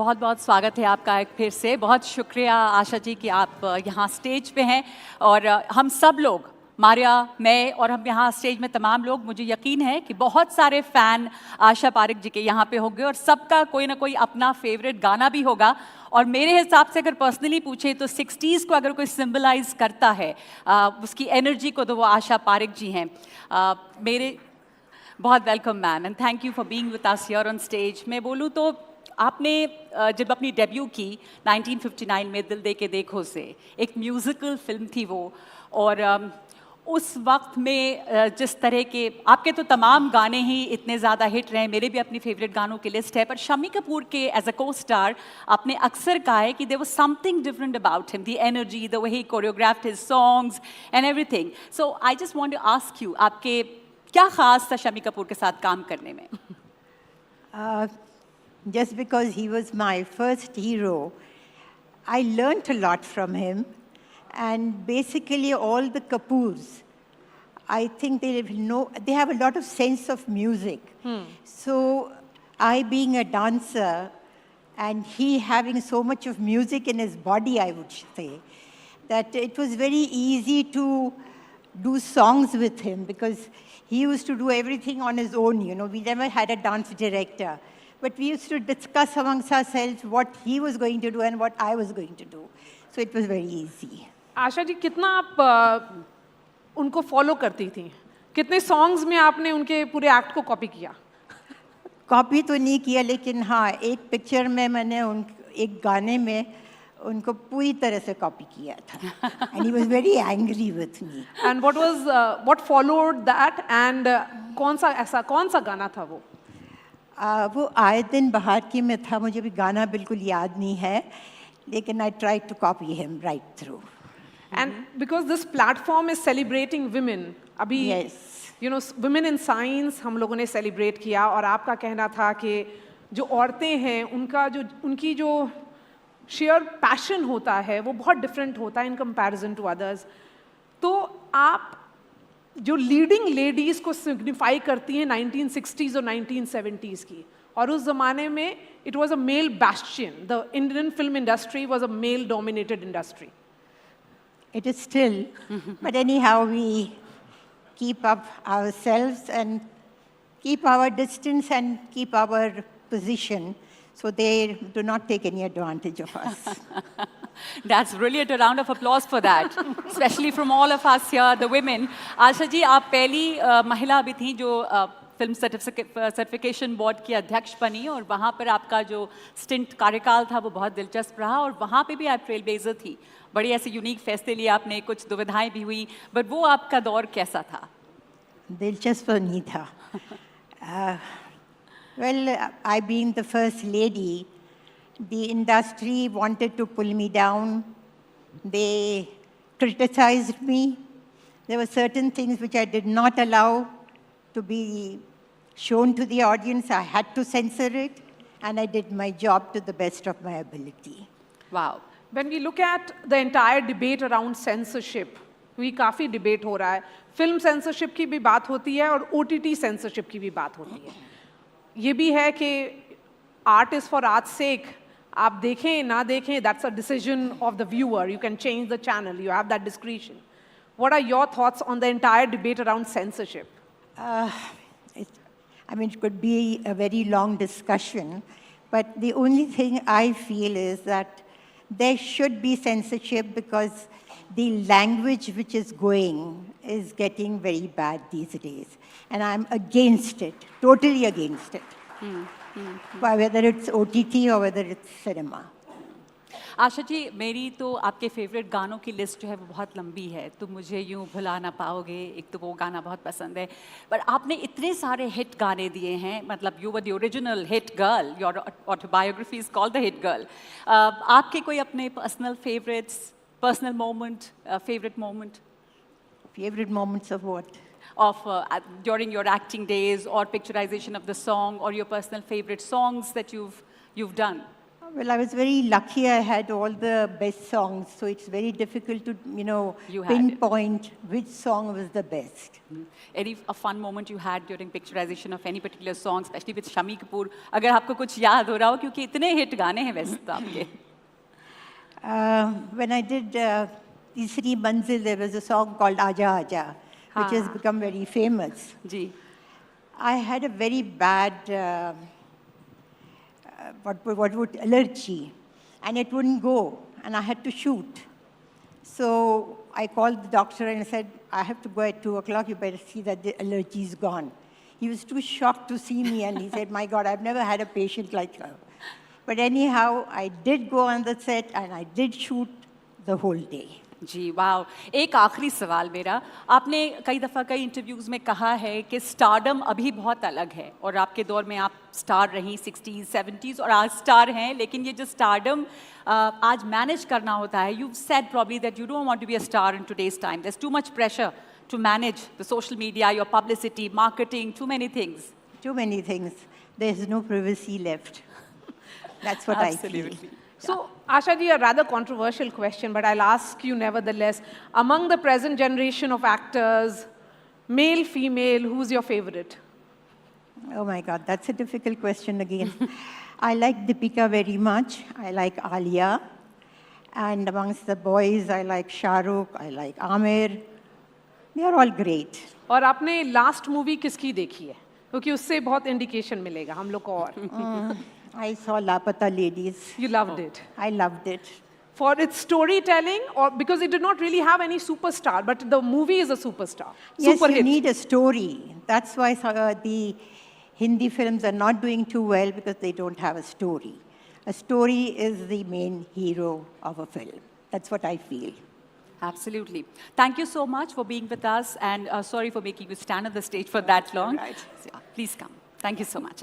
बहुत बहुत स्वागत है आपका एक फिर से। बहुत शुक्रिया आशा जी कि आप यहाँ स्टेज पे हैं और हम सब लोग, मारिया, मैं और हम यहाँ स्टेज में तमाम लोग, मुझे यकीन है कि बहुत सारे फ़ैन आशा पारेख जी के यहाँ पे होंगे और सबका कोई ना कोई अपना फेवरेट गाना भी होगा। और मेरे हिसाब से अगर पर्सनली पूछे तो 60s को अगर कोई सिंबलाइज करता है उसकी एनर्जी को, तो वो आशा पारेख जी हैं। मेरे बहुत welcome ma'am and thank you for being with us here on stage. मैं बोलूँ तो आपने जब अपनी डेब्यू की 1959 में दिल दे के देखो से, एक म्यूज़िकल फिल्म थी वो, और उस वक्त में जिस तरह के आपके तो तमाम गाने ही इतने ज़्यादा हिट रहे, मेरे भी अपनी फेवरेट गानों की लिस्ट है, पर शम्मी कपूर के एज अ को स्टार आपने अक्सर कहा है कि there was something different about him, the energy, the way he choreographed his songs and everything. So I just want to ask you, आपके क्या खास था शम्मी कपूर के साथ काम करने में? Just because he was my first hero, I learnt a lot from him. And basically all the Kapoors, I think they have a lot of sense of music. So I being a dancer and he having so much of music in his body, I would say, that it was very easy to do songs with him because he used to do everything on his own, you know. We never had a dance director. But we used to discuss amongst ourselves what he was going to do and what I was going to do. So it was very easy. Asha ji, कितना आप उनको follow करती थी? कितने songs में आपने उनके पूरे एक्ट को कॉपी किया? कॉपी तो नहीं किया, लेकिन हाँ, एक पिक्चर में मैंने एक गाने में उनको पूरी तरह से कॉपी किया था. And he was very angry with me. And what followed that? And कौन सा गाना था वो? वो आए दिन बाहर की में था, मुझे भी गाना बिल्कुल याद नहीं है, लेकिन I tried to copy him right through. And because this platform is celebrating women, अभी Yes. you know, women in science हम लोगों ने celebrate किया, और आपका कहना था कि जो औरतें हैं उनकी जो sheer passion होता है वो बहुत different होता है in comparison to others. तो आप जो लीडिंग लेडीज को सिग्निफाई करती हैं 1960s और 1970s की, और उस जमाने में it was a male bastion, the Indian film industry was a male dominated industry. It is still, but anyhow we keep up ourselves and keep our distance and keep our position, so they do not take any advantage of us. That's brilliant. A round of applause for that, especially from all of us here, the women. Asha ji, आप पहली महिला भी थी जो film certification board की अध्यक्ष बनी, और वहाँ पर आपका जो स्टिंट कार्यकाल था वो बहुत दिलचस्प रहा, और वहाँ पे भी आप ट्रेल ब्लेजर थी. बड़ी ऐसे यूनिक फैसले लिए आपने, कुछ दुविधाएं भी हुई, बट वो आपका दौर कैसा था? दिलचस्प नहीं था. Well, I being the first lady, the industry wanted to pull me down. They criticized me. There were certain things which I did not allow to be shown to the audience. I had to censor it, and I did my job to the best of my ability. Wow. When we look at the entire debate around censorship, we काफ़ी debate हो रहा है. Film censorship की भी बात होती है और OTT censorship की भी बात होती है. ये भी है कि art is for art's sake. आप देखें ना देखें, that's a decision of the viewer. You can change the channel. You have that discretion. What are your thoughts on the entire debate around censorship? It could be a very long discussion, but the only thing I feel is that there should be censorship because the language which is going is getting very bad these days. And I'm against it, totally against it. Whether it's OTT or whether it's cinema. Asha ji, मेरी तो आपके favourite गानों की list जो है वो बहुत लंबी है, तो मुझे यूँ भुला ना पाओगे, एक तो वो गाना बहुत पसंद है, पर आपने इतने सारे हिट गाने दिए हैं, मतलब you were the original hit girl, your autobiography is called the hit girl. आपके कोई अपने personal favourites, personal moment, favourite moment? Favorite moments of what? Of during your acting days or picturization of the song, or your personal favorite songs that you've done? Well, I was very lucky. I had all the best songs, so it's very difficult to, You had it. pinpoint which song was the best. Any a fun moment you had during picturization of any particular song, especially with Shami Kapoor? अगर आपको कुछ याद हो रहा हो, क्योंकि इतने hit गाने हैं वैसे तो आपके. When I did Tisri Manzil, there was a song called Aja Aja, which has become very famous. Ji. I had a very bad allergy, and it wouldn't go, and I had to shoot. So I called the doctor and I said, I have to go at 2 o'clock, you better see that the allergy is gone. He was too shocked to see me, and he said, my God, I've never had a patient like her. But anyhow, I did go on the set, and I did shoot the whole day. जी वाह. एक आखिरी सवाल मेरा, आपने कई दफ़ा कई interviews में कहा है कि स्टारडम अभी बहुत अलग है और आपके दौर में आप स्टार रहीं 60s 70s और आज स्टार हैं, लेकिन ये जो स्टारडम आज मैनेज करना होता है, you said probably that you don't want to be a star in today's time. There is too much pressure to manage the social media, your publicity, marketing, too many things. Too many things. There's no privacy left. That's what I feel. So, Asha ji, a rather controversial question, but I'll ask you nevertheless. Among the present generation of actors, male, female, who's your favorite? Oh my God, that's a difficult question again. I like Deepika very much. I like Alia. And amongst the boys, I like Shah Rukh, I like Amir. They are all great. और आपने last movie किसकी देखी है? क्योंकि उससे बहुत indication मिलेगा हम लोग को और. I saw Lapata Ladies. You loved it. I loved it. For its storytelling, or because it did not really have any superstar, but the movie is a superstar. Yes, Super you hit. need a story. That's why the Hindi films are not doing too well, because they don't have a story. A story is the main hero of a film. That's what I feel. Absolutely. Thank you so much for being with us, and sorry for making you stand on the stage for that long. Right. So, please come. Thank you so much.